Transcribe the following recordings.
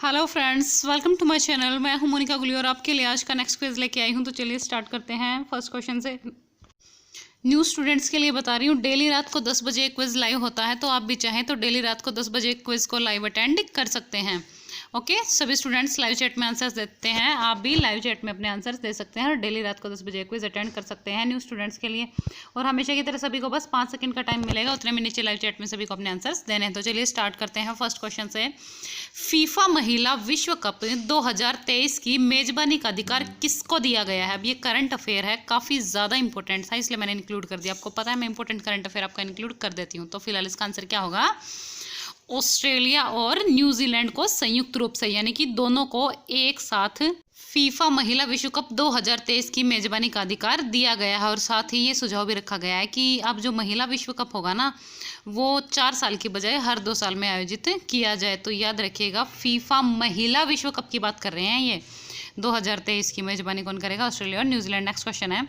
Hello friends, welcome to my channel. मैं हूं मोनिका गुली और आपके लिए आज का नेक्स्ट क्विज लेके आई हूं। तो चलिए स्टार्ट करते हैं फर्स्ट क्वेश्चन से। न्यू स्टूडेंट्स के लिए बता रही हूँ, डेली रात को 10 बजे क्विज लाइव होता है, तो आप भी चाहें तो डेली रात को 10 बजे क्विज को लाइव अटेंड कर सकते हैं। ओके, सभी स्टूडेंट्स लाइव चैट में आंसर्स देते हैं, आप भी लाइव चैट में अपने आंसर्स दे सकते हैं और डेली रात को 10 बजे क्विज अटेंड कर सकते हैं न्यू स्टूडेंट्स के लिए। और हमेशा की तरह सभी को बस 5 सेकंड का टाइम मिलेगा, उतने में नीचे लाइव चैट में सभी को अपने आंसर्स देने हैं। तो चलिए स्टार्ट करते हैं फर्स्ट क्वेश्चन से। फीफा महिला विश्व कप 2023 की मेजबानी का अधिकार किसको दिया गया है? अब ये करंट अफेयर है, काफ़ी ज़्यादा इंपॉर्टेंट था, इसलिए मैंने इंक्लूड कर दिया। आपको पता है मैं इंपॉर्टेंट करंट अफेयर आपका इंक्लूड कर देती हूँ। तो फिलहाल इसका आंसर क्या होगा? ऑस्ट्रेलिया और न्यूजीलैंड को संयुक्त रूप से, यानी कि दोनों को एक साथ फीफा महिला विश्व कप 2023 की मेजबानी का अधिकार दिया गया है। और साथ ही ये सुझाव भी रखा गया है कि अब जो महिला विश्व कप होगा ना, वो 4 साल की बजाय हर 2 साल में आयोजित किया जाए। तो याद रखिएगा, फीफा महिला विश्व कप की बात कर रहे हैं, ये 2023 की मेजबानी कौन करेगा? ऑस्ट्रेलिया और न्यूजीलैंड। नेक्स्ट क्वेश्चन है,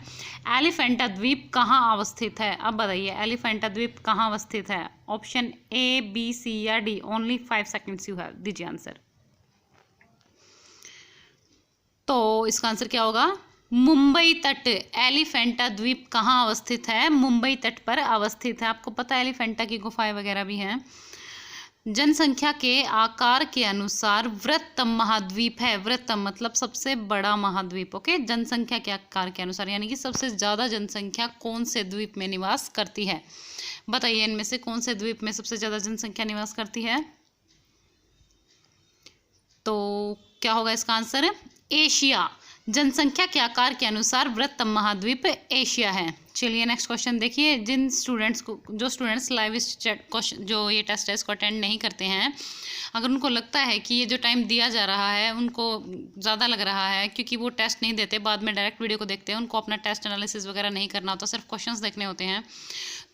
एलिफेंटा द्वीप कहाँ अवस्थित है? अब बताइए, एलिफेंटा द्वीप कहाँ अवस्थित है? ऑप्शन ए, बी, सी या D. Only 5 seconds you have, दीजिए आंसर। तो इसका आंसर क्या होगा? मुंबई तट। एलिफेंटा द्वीप कहाँ अवस्थित है? मुंबई तट पर अवस्थित है। आपको पता है एलिफेंटा की गुफाएं वगैरह भी हैं। जनसंख्या के आकार के अनुसार वृहत्तम महाद्वीप है। वृहत्तम मतलब सबसे बड़ा महाद्वीप। ओके, जनसंख्या के आकार के अनुसार, यानी कि सबसे ज़्यादा जनसंख्या कौन से द्वीप में निवास करती है? बताइए, इनमें से कौन से द्वीप में सबसे ज़्यादा जनसंख्या निवास करती है? तो क्या होगा इसका आंसर? एशिया। जनसंख्या के आकार के अनुसार वृहत्तम महाद्वीप एशिया है। चलिए नेक्स्ट क्वेश्चन देखिए। जो स्टूडेंट्स लाइव इस क्वेश्चन जो ये टेस्ट है इसको अटेंड नहीं करते हैं, अगर उनको लगता है कि ये जो टाइम दिया जा रहा है उनको ज़्यादा लग रहा है, क्योंकि वो टेस्ट नहीं देते, बाद में डायरेक्ट वीडियो को देखते हैं, उनको अपना टेस्ट एनालिसिस वगैरह नहीं करना होता, सिर्फ क्वेश्चंस देखने होते हैं,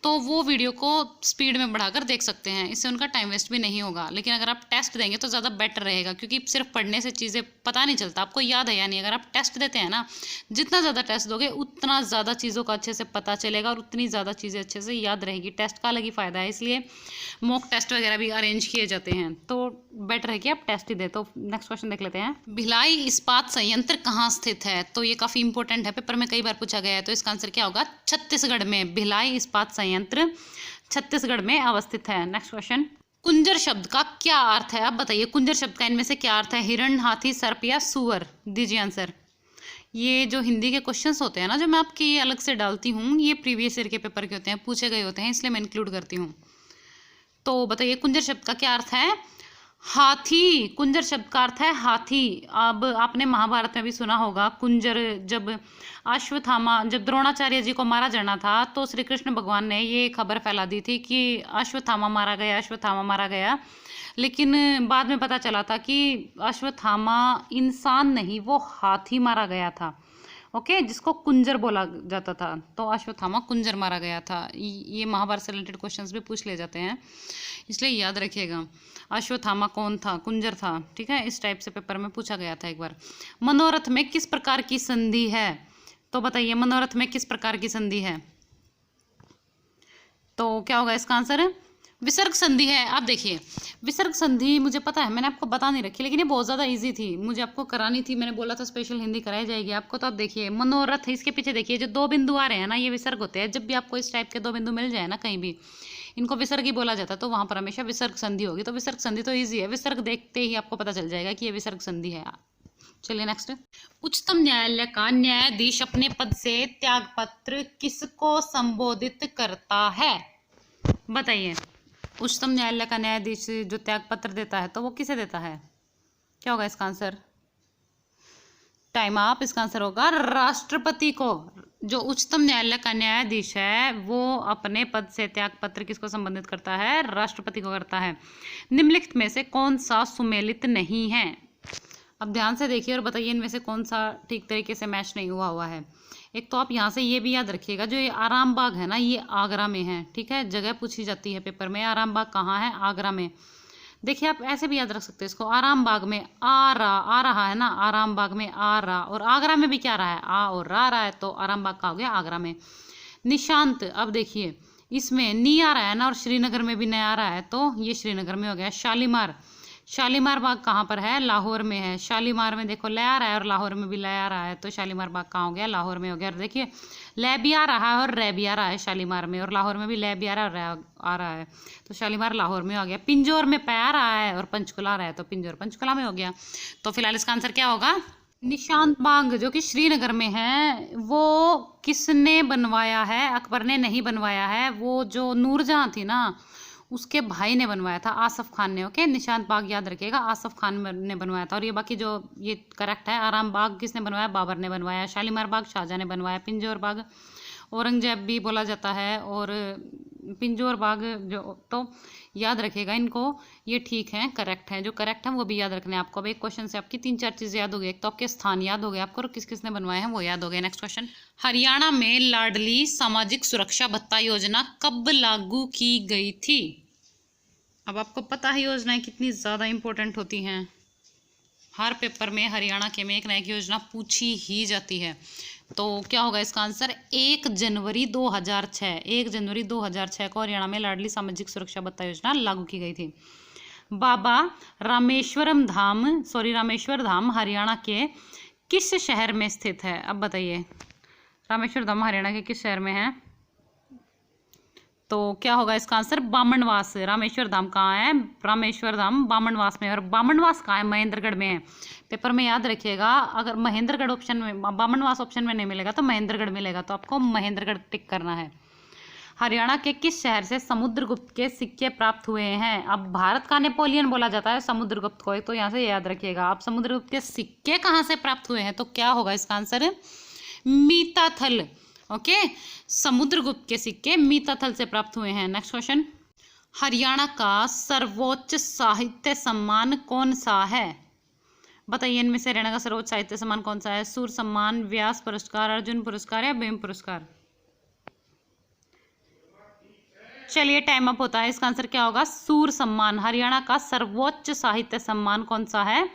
तो वो वीडियो को स्पीड में बढ़ाकर देख सकते हैं, इससे उनका टाइम वेस्ट भी नहीं होगा। लेकिन अगर आप टेस्ट देंगे तो ज़्यादा बेटर रहेगा, क्योंकि सिर्फ पढ़ने से चीज़ें पता नहीं चलता, आपको याद है या नहीं। अगर आप टेस्ट देते हैं ना, जितना ज़्यादा टेस्ट दोगे उतना ज़्यादा चीज़ों का अच्छे से पता चलेगा और उतनी ज़्यादा चीज़ें अच्छे से याद रहेगी। टेस्ट का अलग ही फ़ायदा है, इसलिए मॉक टेस्ट वगैरह भी अरेंज किए जाते हैं, तो बेटर है कि आप टेस्ट ही दें। तो नेक्स्ट क्वेश्चन देख लेते हैं। भिलाई इस्पात संयंत्र कहाँ स्थित है? तो ये काफ़ी इंपॉर्टेंट है, पेपर में कई बार पूछा गया है। तो इसका आंसर क्या होगा? छत्तीसगढ़ में। भिलाई इस्पात संयंत्र छत्तीसगढ़ में अवस्थित है। नेक्स्ट क्वेश्चन, कुंजर शब्द का क्या अर्थ है? आप बताइए, कुंजर शब्द का इनमें से क्या अर्थ है? हिरण, हाथी, सर्प या सुअर? दीजिए आंसर। ये जो हिंदी के क्वेश्चंस होते हैं ना, जो मैं आपकी अलग से डालती हूँ, ये प्रीवियस ईयर के पेपर के होते हैं, पूछे गए होते हैं, इसलिए मैं इंक्लूड करती हूँ। तो बताइए, कुंजर शब्द का क्या अर्थ है? हाथी। कुंजर शब्द का अर्थ है हाथी। अब आपने महाभारत में भी सुना होगा, कुंजर जब जब द्रोणाचार्य जी को मारा जाना था, तो श्री कृष्ण भगवान ने ये खबर फैला दी थी कि अश्वत्थामा मारा गया, अश्वत्थामा मारा गया। लेकिन बाद में पता चला था कि अश्वत्थामा इंसान नहीं, वो हाथी मारा गया था। ओके, जिसको कुंजर बोला जाता था, तो अश्वत्थामा कुंजर मारा गया था। ये महाभारत से रिलेटेड क्वेश्चंस भी पूछ ले जाते हैं, इसलिए याद रखिएगा। अश्वत्थामा कौन था? कुंजर था। ठीक है, इस टाइप से पेपर में पूछा गया था एक बार। मनोरथ में किस प्रकार की संधि है? तो बताइए, मनोरथ में किस प्रकार की संधि है? तो क्या होगा इसका आंसर? विसर्ग संधि है। आप देखिए, विसर्ग संधि मुझे पता है, मैंने आपको बता नहीं रखी, लेकिन ये बहुत ज़्यादा इजी थी, मुझे आपको करानी थी, मैंने बोला था स्पेशल हिंदी कराई जाएगी आपको। तो आप देखिए, मनोरथ, इसके पीछे देखिए जो 2 बिंदु आ रहे हैं ना, ये विसर्ग होते हैं। जब भी आपको इस टाइप के 2 बिंदु मिल जाए ना कहीं भी, इनको विसर्ग ही बोला जाता है, तो वहाँ पर हमेशा विसर्ग संधि होगी। तो विसर्ग संधि तो ईजी है, विसर्ग देखते ही आपको पता चल जाएगा कि ये विसर्ग संधि है। चलिए नेक्स्ट, उच्चतम न्यायालय का न्यायाधीश अपने पद से त्यागपत्र किसको संबोधित करता है? बताइए, उच्चतम न्यायालय का न्यायाधीश जो त्यागपत्र देता है, तो वो किसे देता है? क्या होगा इसका आंसर? टाइम आप। इसका आंसर होगा राष्ट्रपति को। जो उच्चतम न्यायालय का न्यायाधीश है, वो अपने पद से त्यागपत्र किसको संबंधित करता है? राष्ट्रपति को करता है। निम्नलिखित में से कौन सा सुमेलित नहीं है? अब ध्यान से देखिए और बताइए, इनमें से कौन सा ठीक तरीके से मैच नहीं हुआ है। एक तो आप यहाँ से ये भी याद रखिएगा, जो ये आराम बाग है ना, ये आगरा में है। ठीक है, जगह पूछी जाती है पेपर में, आराम बाग कहाँ है? आगरा में। देखिए, आप ऐसे भी याद रख सकते हैं इसको, आराम बाग में आ रहा है ना, आराम बाग में आ रहा, और आगरा में भी क्या रहा है? आ और रहा है, तो आराम बाग का हो गया आगरा में। निशांत, अब देखिए इसमें नी आ रहा है ना, और श्रीनगर में भी न आ रहा है, तो ये श्रीनगर में हो गया। शालीमार, शालीमार बाग कहाँ पर है? लाहौर में है। शालीमार में देखो ले आ रहा है और लाहौर में भी ले आ रहा है, तो शालीमार बाग कहाँ हो गया? लाहौर में हो गया। और देखिए ले भी आ रहा है और रे भी आ रहा है शालीमार में, और लाहौर में भी ले भी आ रहा है और रे आ रहा है, तो शालीमार लाहौर में हो गया। पिंजौर में पे आ रहा है और पंचकुला आ रहा है, तो पिंजौर पंचकुला में हो गया। तो फिलहाल इसका आंसर क्या होगा? निशांत बाग जो कि श्रीनगर में है, वो किसने बनवाया है? अकबर ने नहीं बनवाया है, वो जो नूरजहां थी ना उसके भाई ने बनवाया था, आसफ खान ने। ओके, निशांत बाग याद रखिएगा, आसफ खान ने बनवाया था। और ये बाकी जो ये करेक्ट है। आराम बाग किसने बनवाया? बाबर ने बनवाया। शालीमार बाग शाहजहां ने बनवाया। पिंजौर बाग औरंगजेब भी बोला जाता है, और पिंजौर बाग जो, तो याद रखिएगा इनको, ये ठीक है, करेक्ट है। जो करेक्ट है वो भी याद रखने हैं आपको। अब एक क्वेश्चन से आपकी 3-4 चीज़ें याद हो गई। एक तो आपके स्थान याद हो गए आपको, और किस किसने बनवाए हैं वो याद हो गए। नेक्स्ट क्वेश्चन, हरियाणा में लाडली सामाजिक सुरक्षा भत्ता योजना कब लागू की गई थी? अब आपको पता है योजनाएं कितनी ज़्यादा इंपॉर्टेंट होती हैं, हर पेपर में हरियाणा के में एक ना एक योजना पूछी ही जाती है। तो क्या होगा इसका आंसर? 1 जनवरी 2006। 1 जनवरी 2006 को हरियाणा में लाडली सामाजिक सुरक्षा भत्ता योजना लागू की गई थी। बाबा रामेश्वर धाम हरियाणा के किस शहर में स्थित है? अब बताइए, रामेश्वर धाम हरियाणा के किस शहर में है? तो क्या होगा इसका आंसर? बामनवास। रामेश्वर धाम कहाँ है? रामेश्वर धाम बामनवास में। और बामनवास कहाँ है? महेंद्रगढ़ में है। पेपर में याद रखिएगा, अगर महेंद्रगढ़ ऑप्शन में, बामनवास ऑप्शन में नहीं मिलेगा तो महेंद्रगढ़ मिलेगा, तो आपको महेंद्रगढ़ टिक करना है। हरियाणा के किस शहर से समुद्रगुप्त के सिक्के प्राप्त हुए हैं? अब भारत का नेपोलियन बोला जाता है समुद्रगुप्त को, तो यहाँ से याद रखिएगा आप, समुद्रगुप्त के सिक्के कहाँ से प्राप्त हुए हैं? तो क्या होगा इसका आंसर? मीताथल। ओके, समुद्रगुप्त के सिक्के मीताथल से प्राप्त हुए हैं। नेक्स्ट क्वेश्चन, हरियाणा का सर्वोच्च साहित्य सम्मान कौन सा है? बताइए, इनमें से हरियाणा का सर्वोच्च साहित्य सम्मान कौन सा है? सूर सम्मान, व्यास पुरस्कार, अर्जुन पुरस्कार या भीम पुरस्कार? चलिए टाइम अप होता है। इसका आंसर क्या होगा? सूर सम्मान। हरियाणा का सर्वोच्च साहित्य सम्मान कौन सा है?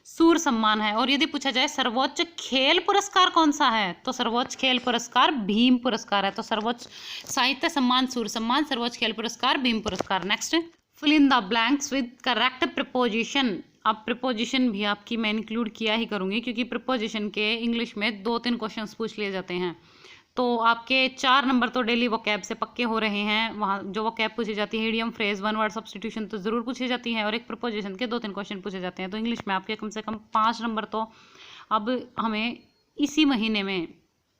सूर सम्मान है। और यदि पूछा जाए सर्वोच्च खेल पुरस्कार कौन सा है, तो सर्वोच्च खेल पुरस्कार भीम पुरस्कार है। तो सर्वोच्च साहित्य सम्मान सूर सम्मान, सर्वोच्च खेल पुरस्कार भीम पुरस्कार। Next, fill in the blanks with correct preposition. अब प्रिपोजिशन भी आपकी मैं इंक्लूड किया ही करूंगी, क्योंकि प्रिपोजिशन के इंग्लिश में 2-3 क्वेश्चंस पूछ लिए जाते हैं। तो आपके 4 नंबर तो डेली वोकैब से पक्के हो रहे हैं। वहाँ जो वोकैब पूछी जाती है, idiom, phrase, one word substitution तो ज़रूर पूछी जाती है, और एक प्रपोजिशन के 2-3 क्वेश्चन पूछे जाते हैं। तो इंग्लिश में आपके कम से कम 5 नंबर तो अब हमें इसी महीने में,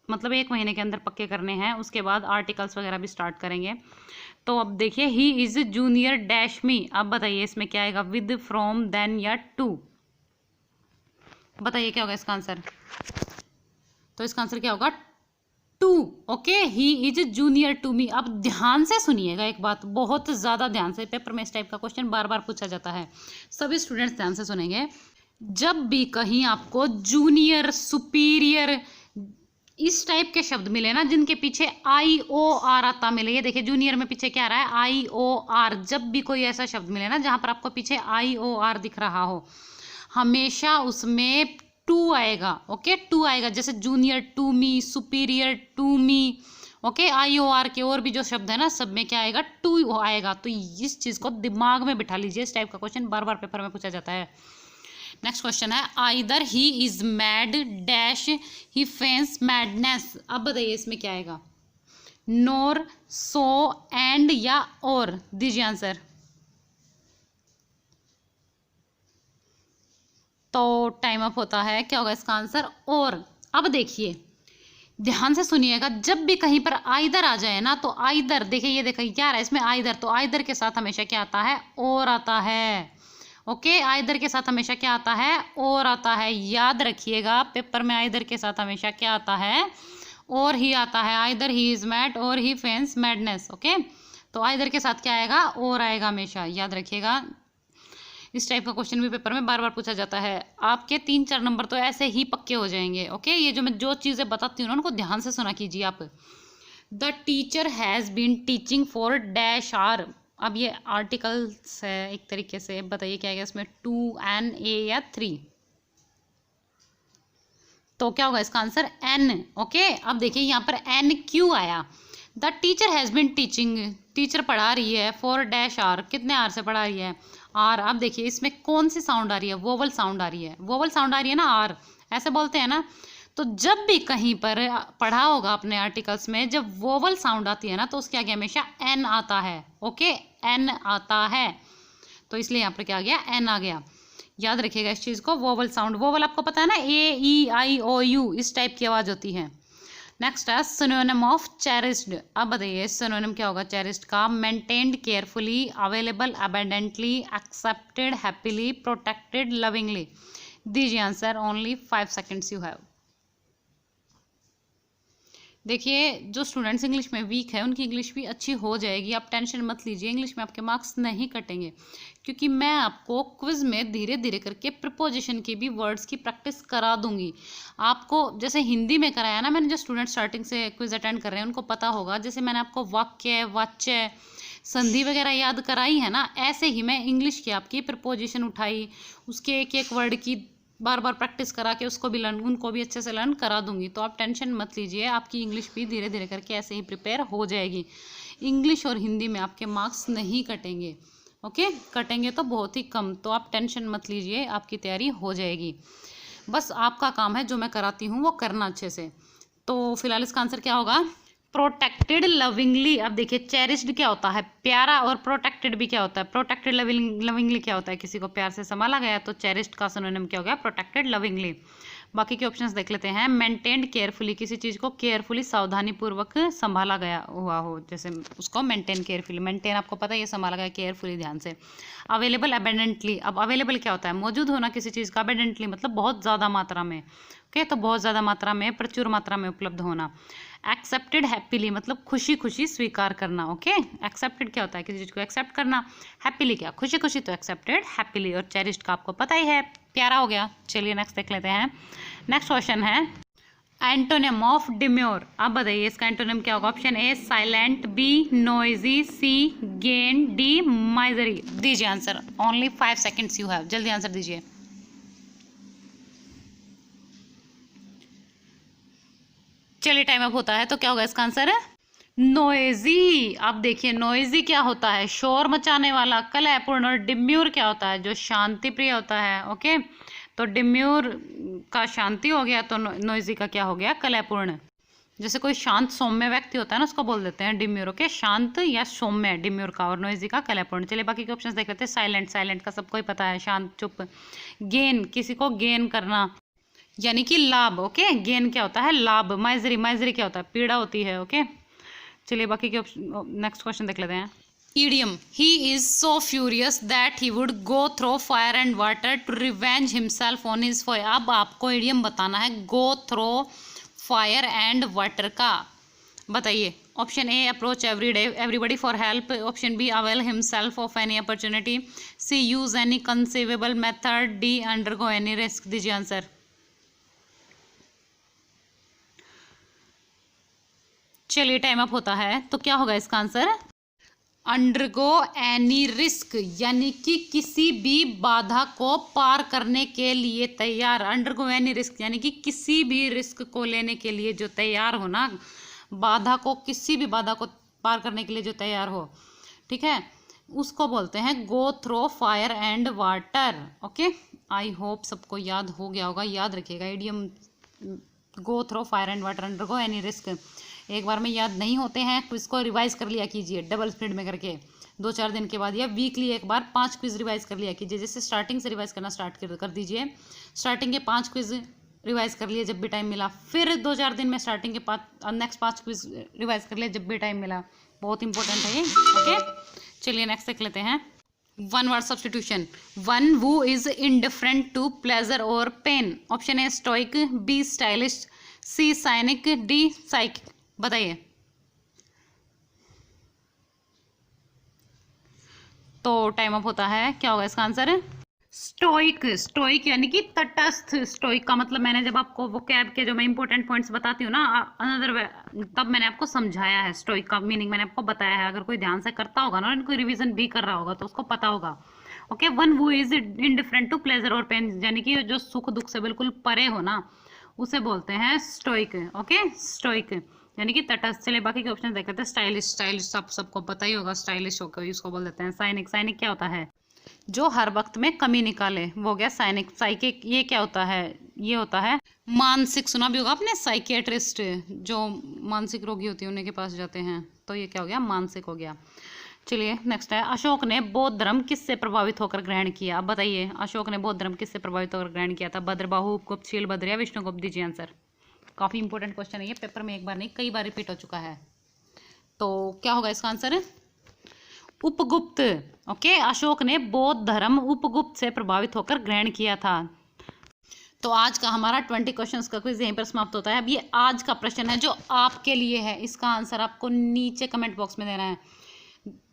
मतलब 1 महीने के अंदर पक्के करने हैं। उसके बाद आर्टिकल्स वगैरह भी स्टार्ट करेंगे। तो अब देखिए, ही इज़ जूनियर डैश मी। अब बताइए इसमें क्या आएगा? विद, फ्रॉम, देन या टू? बताइए क्या होगा इसका आंसर? तो इसका आंसर क्या होगा? To. Okay, he is junior to me. अब ध्यान से सुनिएगा एक बात, बहुत ज़्यादा ध्यान से, पेपर में इस टाइप का क्वेश्चन बार बार पूछा जाता है, सभी स्टूडेंट्स ध्यान से सुनेंगे। जब भी कहीं आपको जूनियर, सुपीरियर इस टाइप के शब्द मिले ना, जिनके पीछे IOR आता मिले, ये देखिए जूनियर में पीछे क्या आ रहा है? IOR। जब भी कोई ऐसा शब्द मिले ना जहाँ पर आपको पीछे IOR दिख रहा हो, हमेशा उसमें टू आएगा। ओके, टू आएगा। जैसे junior to me, superior to me. Okay, IOR के और भी जो शब्द है ना, सब में क्या आएगा? टू आएगा। तो इस चीज़ को दिमाग में बिठा लीजिए, इस टाइप का क्वेश्चन बार बार पेपर में पूछा जाता है। नेक्स्ट क्वेश्चन है, either he is mad dash he fence madness. अब बताइए इसमें क्या आएगा? नोर, सो, एंड या और? दीजिए आंसर। तो टाइम अप होता है। क्या होगा इसका आंसर? और। अब देखिए ध्यान से सुनिएगा, जब भी कहीं पर आइदर आ जाए ना, तो आइदर, देखिए ये देखिए क्या रहा है इसमें? आइदर। तो आइदर के साथ हमेशा क्या आता है? और आता है। ओके, आइदर के साथ हमेशा क्या आता है? और आता है। याद रखिएगा, पेपर में आइदर के साथ हमेशा क्या आता है? और ही आता है। आइदर ही इज मैड और ही फेंस मैडनेस। ओके, तो आइदर के साथ क्या आएगा? और आएगा हमेशा, याद रखिएगा। इस टाइप का क्वेश्चन भी पेपर में बार बार पूछा जाता है। आपके 3-4 नंबर तो ऐसे ही पक्के हो जाएंगे। ओके, ये जो मैं जो चीज़ें बताती हूँ ना, उनको ध्यान से सुना कीजिए आप। The teacher has been teaching for dash hours. अब ये आर्टिकल्स है एक तरीके से। बताइए क्या है इसमें? 2, N, A या 3? तो क्या होगा इसका आंसर? N। ओके, अब देखिए यहाँ पर N क्यों आया? The teacher has been teaching, teacher पढ़ा रही है फॉर डैश आर, कितने आर से पढ़ा रही है? आर। अब देखिए इसमें कौन सी साउंड आ रही है? वोवल साउंड आ रही है, वोवल साउंड आ रही है ना, आर ऐसे बोलते हैं ना। तो जब भी कहीं पर पढ़ा होगा अपने आर्टिकल्स में, जब वोवल साउंड आती है ना तो उसके आगे हमेशा एन आता है। ओके, एन आता है, तो इसलिए यहाँ पर क्या आ गया? एन आ गया। याद रखिएगा इस चीज़ को, वोवल साउंड। वोवल आपको पता है ना, ए ई आई ओ यू, इस टाइप की आवाज़ होती है। नेक्स्ट है सिनोनिम ऑफ चेरिस्ड। अब बताइए सिनोनिम क्या होगा चेरिस्ड का? Maintained carefully, available abundantly, accepted happily, protected lovingly. दीजिए answer, only 5 seconds you have. देखिए जो स्टूडेंट्स इंग्लिश में वीक है उनकी इंग्लिश भी अच्छी हो जाएगी, आप टेंशन मत लीजिए, इंग्लिश में आपके मार्क्स नहीं कटेंगे, क्योंकि मैं आपको क्विज में धीरे धीरे करके प्रिपोजिशन की भी वर्ड्स की प्रैक्टिस करा दूंगी। आपको जैसे हिंदी में कराया ना मैंने, जो स्टूडेंट स्टार्टिंग से क्विज अटेंड कर रहे हैं उनको पता होगा, जैसे मैंने आपको वाक्य, वाच्य, संधि वगैरह याद कराई है ना, ऐसे ही मैं इंग्लिश की आपकी प्रिपोजिशन उठाई, उसके एक एक वर्ड की बार बार प्रैक्टिस करा के उसको भी लर्न, उनको भी अच्छे से लर्न करा दूंगी। तो आप टेंशन मत लीजिए, आपकी इंग्लिश भी धीरे धीरे करके ऐसे ही प्रिपेयर हो जाएगी। इंग्लिश और हिंदी में आपके मार्क्स नहीं कटेंगे, ओके, कटेंगे तो बहुत ही कम, तो आप टेंशन मत लीजिए, आपकी तैयारी हो जाएगी। बस आपका काम है जो मैं कराती हूँ वो करना अच्छे से। तो फिलहाल इसका आंसर क्या होगा? Protected lovingly. अब देखिए चेरिस्ड क्या होता है? प्यारा, और प्रोटेक्टेड भी क्या होता है? प्रोटेक्टेड लविंगली क्या होता है? किसी को प्यार से संभाला गया, तो चेरिस्ड का सिनोनिम क्या हो गया? Protected lovingly. बाकी के ऑप्शंस देख लेते हैं। मेंटेन्ड केयरफुली, किसी चीज़ को केयरफुली सावधानी पूर्वक संभाला गया हुआ हो, जैसे उसको मेंटेन केयरफुली, मेंटेन आपको पता है ये संभाला गया केयरफुली, ध्यान से। अवेलेबल अबेंडेंटली, अब अवेलेबल क्या होता है? मौजूद होना किसी चीज़ का, अबेंडेंटली मतलब बहुत ज़्यादा मात्रा में, ओके, तो बहुत ज़्यादा मात्रा में, प्रचुर मात्रा में उपलब्ध होना। एक्सेप्टेड हैप्पीली मतलब खुशी खुशी स्वीकार करना, ओके। एक्सेप्टेड क्या होता है? किसी चीज़ को एक्सेप्ट करना। हैप्पीली क्या? खुशी खुशी, तो एक्सेप्टेड हैप्पीली। और चेरिस्ड का आपको पता ही है, प्यारा हो गया। चलिए नेक्स्ट देख लेते हैं। नेक्स्ट क्वेश्चन है एंटोनिम ऑफ डिम्योर। अब बताइए इसका एंटोनिम क्या होगा? Option A silent, B noisy, C gain, D misery. दीजिए answer, only 5 seconds you have, जल्दी आंसर दीजिए। चलिए टाइम अप होता है, तो क्या होगा इसका आंसर? है नोइजी। अब देखिए नोइजी क्या होता है? शोर मचाने वाला, कलहपूर्ण। और डिम्यूर क्या होता है? जो शांति प्रिय होता है, ओके। तो डिम्यूर का शांति हो गया, तो नोइजी का क्या हो गया? कलहपूर्ण। जैसे कोई शांत सौम्य व्यक्ति होता है ना, उसको बोल देते हैं डिम्यूर, ओके, शांत या सौम्य डिम्यूर का, और नोइजी का कलहपूर्ण। चलिए बाकी के ऑप्शंस देख लेते हैं। साइलेंट, साइलेंट का सबको ही पता है, शांत, चुप। गेन, किसी को गेन करना यानी कि लाभ, ओके, गेन क्या होता है? लाभ। माइजरी, माइजरी क्या होता है? पीड़ा होती है, ओके। चलिए बाकी के नेक्स्ट क्वेश्चन देख लेते हैं। Idiom, he is so furious that he would go through fire and water to revenge himself on his foe। अब आपको idiom बताना है go through fire and water का। बताइए। Option a approach everybody for help, option b avail himself of any opportunity, c use any conceivable method, d undergo any risk। दीजिए answer. चलिए time up होता है, तो क्या होगा इसका आंसर? अंडरगो एनी रिस्क, यानी कि किसी भी बाधा को पार करने के लिए तैयार। अंडरगो एनी रिस्क यानी कि किसी भी रिस्क को लेने के लिए जो तैयार हो ना, बाधा को, किसी भी बाधा को पार करने के लिए जो तैयार हो, ठीक है, उसको बोलते हैं go through fire and water, okay. I hope सबको याद हो गया होगा, याद रखिएगा idiom go through fire and water, undergo any risk. एक बार में याद नहीं होते हैं, क्विज को रिवाइज कर लिया कीजिए डबल स्पीड में करके, 2-4 दिन के बाद, या वीकली एक बार 5 क्विज रिवाइज कर लिया कीजिए। जैसे स्टार्टिंग से रिवाइज करना स्टार्ट कर दीजिए, स्टार्टिंग के 5 क्विज रिवाइज कर लिए जब भी टाइम मिला, फिर 2-4 दिन में स्टार्टिंग के नेक्स्ट 5 क्विज रिवाइज कर लिए जब भी टाइम मिला, बहुत इंपॉर्टेंट है ये, ओके। चलिए नेक्स्ट देख लेते हैं। One word substitution, one who is indifferent to pleasure और pain. Option A stoic, B stylish, C cynic, D psychic. बताइए। तो टाइम अप होता है, क्या होगा इसका आंसर? स्टोइक। स्टोइक यानी कि तटस्थ। स्टोइक का मतलब मैंने जब आपको वो कैब के जो मैं इंपॉर्टेंट पॉइंट्स बताती हूँ ना अनदर, तब मैंने आपको समझाया है स्टोइक का मीनिंग, मैंने आपको बताया है। अगर कोई ध्यान से करता होगा ना, कोई रिवीजन भी कर रहा होगा तो उसको पता होगा, okay. One who is indifferent to pleasure और पेन, यानी कि जो सुख दुख से बिल्कुल परे हो ना, उसे बोलते हैं स्टोइक, ओके, स्टोइक। यानी कि तटस्थ। चलिए बाकी के ऑप्शन देख लेते हैं। स्टाइलिश, स्टाइलिश सबको पता ही होगा, स्टाइलिश होकर इसको बोल देते हैं। साइनिक, साइनिक क्या होता है? जो हर वक्त में कमी निकाले, वो हो गया साइनिक। साइकिक ये क्या होता है? ये होता है मानसिक। सुना भी होगा आपने, साइकियाट्रिस्ट, जो मानसिक रोगी होती है उन्हीं के पास जाते हैं, तो ये क्या हो गया? मानसिक हो गया। चलिए नेक्स्ट है, अशोक ने बौद्ध धर्म किससे प्रभावित होकर ग्रहण किया? अब बताइए, अशोक ने बौद्ध धर्म किससे प्रभावित होकर ग्रहण किया था? भद्रबाहु, उपगुप्त, शीलभद्र या विष्णुगुप्त? दीजिए आंसर। काफी इंपॉर्टेंट क्वेश्चन है ये, पेपर में एक बार नहीं कई बार रिपीट हो चुका है। तो क्या होगा इसका आंसर? उपगुप्त। ओके, अशोक ने बौद्ध धर्म उपगुप्त से प्रभावित होकर ग्रहण किया था। तो आज का हमारा 20 क्वेश्चंस का क्विज यहीं पर समाप्त होता है। अब ये आज का प्रश्न है जो आपके लिए है, इसका आंसर आपको नीचे कमेंट बॉक्स में देना है।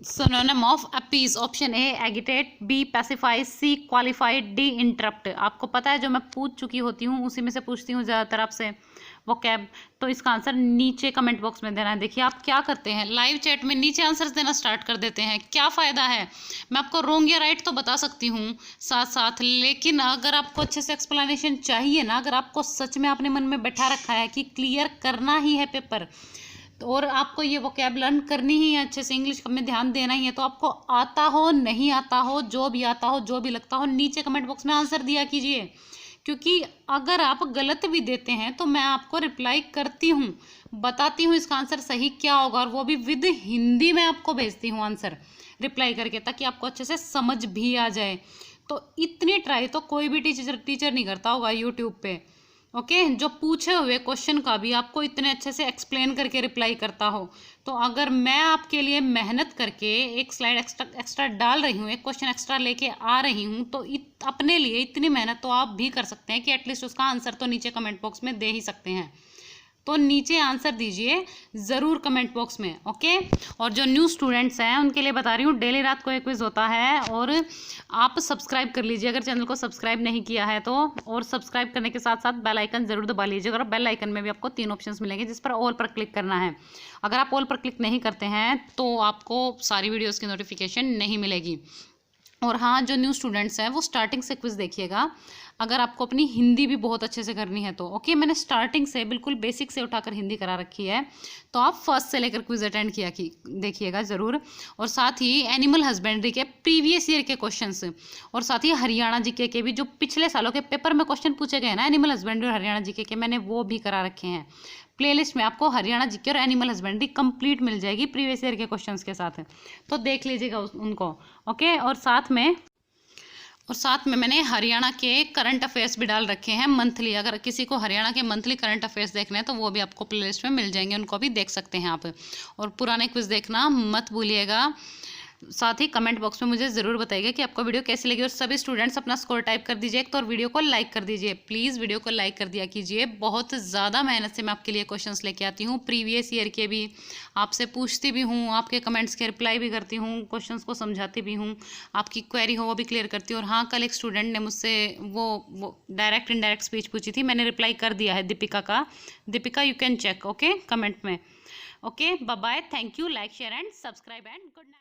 Synonym of appease, option A agitate, B pacify, C qualified, D interrupt. आपको पता है जो मैं पूछ चुकी होती हूँ उसी में से पूछती हूँ ज़्यादातर आपसे वो कैब। तो इसका आंसर नीचे कमेंट बॉक्स में देना है। देखिए आप क्या करते हैं, लाइव चैट में नीचे आंसर्स देना स्टार्ट कर देते हैं, क्या फ़ायदा है? मैं आपको रोंग या राइट तो बता सकती हूँ साथ साथ, लेकिन अगर आपको अच्छे से एक्सप्लेनेशन चाहिए ना, अगर आपको सच में आपने मन में बैठा रखा है कि क्लियर करना ही है पेपर, और आपको ये वोकैब लर्न करनी ही है अच्छे से, इंग्लिश में ध्यान देना ही है, तो आपको आता हो नहीं आता हो, जो भी आता हो जो भी लगता हो, नीचे कमेंट बॉक्स में आंसर दिया कीजिए। क्योंकि अगर आप गलत भी देते हैं तो मैं आपको रिप्लाई करती हूँ, बताती हूँ इसका आंसर सही क्या होगा, और वो भी विद हिंदी में आपको भेजती हूँ आंसर रिप्लाई करके, ताकि आपको अच्छे से समझ भी आ जाए। तो इतनी ट्राई तो कोई भी टीचर नहीं करता होगा यूट्यूब पे। ओके, जो पूछे हुए क्वेश्चन का भी आपको इतने अच्छे से एक्सप्लेन करके रिप्लाई करता हो। तो अगर मैं आपके लिए मेहनत करके एक स्लाइड एक्स्ट्रा डाल रही हूँ, एक क्वेश्चन एक्स्ट्रा लेके आ रही हूँ, तो अपने लिए इतनी मेहनत तो आप भी कर सकते हैं कि एटलीस्ट उसका आंसर तो नीचे कमेंट बॉक्स में दे ही सकते हैं। तो नीचे आंसर दीजिए ज़रूर कमेंट बॉक्स में। ओके, और जो न्यू स्टूडेंट्स हैं उनके लिए बता रही हूँ, डेली रात को एक क्विज होता है, और आप सब्सक्राइब कर लीजिए अगर चैनल को सब्सक्राइब नहीं किया है तो, और सब्सक्राइब करने के साथ साथ बेल आइकन ज़रूर दबा लीजिएगा, और बेल आइकन में भी आपको 3 ऑप्शंस मिलेंगे जिस पर ऑल पर क्लिक करना है। अगर आप ऑल पर क्लिक नहीं करते हैं तो आपको सारी वीडियोज़ की नोटिफिकेशन नहीं मिलेगी। और हाँ, जो न्यू स्टूडेंट्स हैं वो स्टार्टिंग से क्विज देखिएगा, अगर आपको अपनी हिंदी भी बहुत अच्छे से करनी है तो। ओके, मैंने स्टार्टिंग से बिल्कुल बेसिक से उठाकर हिंदी करा रखी है, तो आप फर्स्ट से लेकर क्विज अटेंड किया कि देखिएगा ज़रूर। और साथ ही एनिमल हस्बेंड्री के प्रीवियस ईयर के क्वेश्चंस, और साथ ही हरियाणा जीके के भी जो पिछले सालों के पेपर में क्वेश्चन पूछे गए ना एनिमल हस्बेंड्री और हरियाणा जीके के, मैंने वो भी करा रखे हैं। प्लेलिस्ट में आपको हरियाणा जीके और एनिमल हस्बेंड्री कंप्लीट मिल जाएगी प्रीवियस ईयर के क्वेश्चंस के साथ, तो देख लीजिएगा उनको। ओके, और साथ में मैंने हरियाणा के करंट अफेयर्स भी डाल रखे हैं मंथली। अगर किसी को हरियाणा के मंथली करंट अफेयर्स देखने हैं तो वो भी आपको प्लेलिस्ट में मिल जाएंगे, उनको भी देख सकते हैं आप। और पुराने क्विज देखना मत भूलिएगा। साथ ही कमेंट बॉक्स में मुझे ज़रूर बताइएगा कि आपको वीडियो कैसी लगी, और सभी स्टूडेंट्स अपना स्कोर टाइप कर दीजिए एक तो, और वीडियो को लाइक कर दीजिए। प्लीज़ वीडियो को लाइक कर दिया कीजिए, बहुत ज़्यादा मेहनत से मैं आपके लिए क्वेश्चंस लेके आती हूँ, प्रीवियस ईयर के भी आपसे पूछती भी हूँ, आपके कमेंट्स के रिप्लाई भी करती हूँ, क्वेश्चंस को समझाती भी हूँ, आपकी क्वेरी हो वो भी क्लियर करती हूँ। और हाँ, कल एक स्टूडेंट ने मुझसे वो डायरेक्ट इनडायरेक्ट स्पीच पूछी थी, मैंने रिप्लाई कर दिया है दीपिका का। Deepika you can check, okay, comment में। Okay, bye bye, thank you, like share and subscribe and good night.